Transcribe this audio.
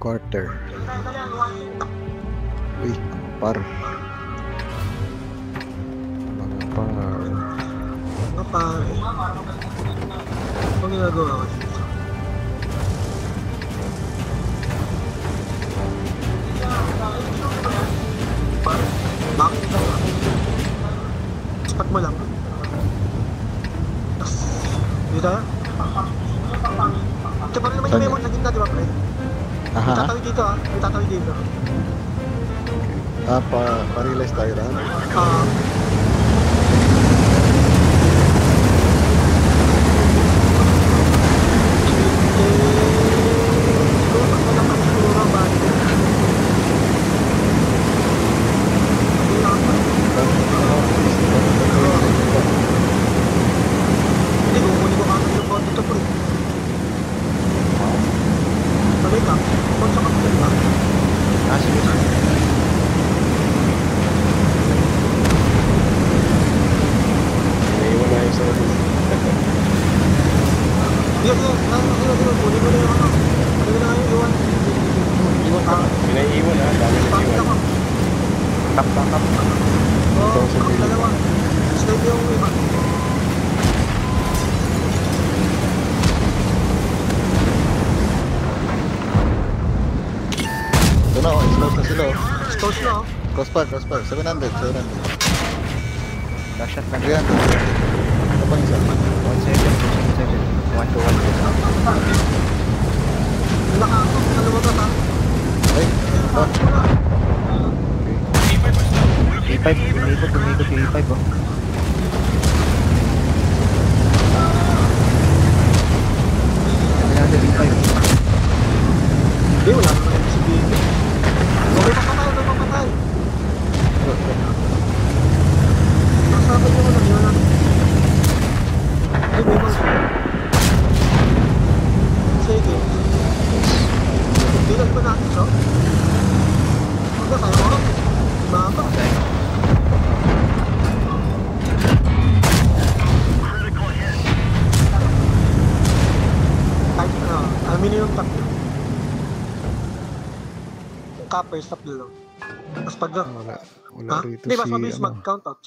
Quarter. Uy, par. Mga par. Mga pare. Ano ginagawa ko dito? Bakit ito? Spot mo lang. Dito tayo? Ito pa rin naman yung memo na gitna, di ba pre? Aha. May tatawid dito ah. May tatawid dito. Pa-realize tayo rin. Crossfire, 700. Shot lang. 300. Ano pang isa? 1 second, 2 second. 1 to 1. Nakakot, kalawag ka. Ay, E5, umikot yung E5 oh. Sabi E5. Hindi, wala naman yung sabihin. Okay, papatay. Masabi nyo mo lang yun. Ay, may mga. Sige. Bilang ba natin siya? Huwag na tayo mo. Mama. Minimum tap. Copper, stop lang. Tapos pag... wala rito Hindi, mas si mabilis mag-count out.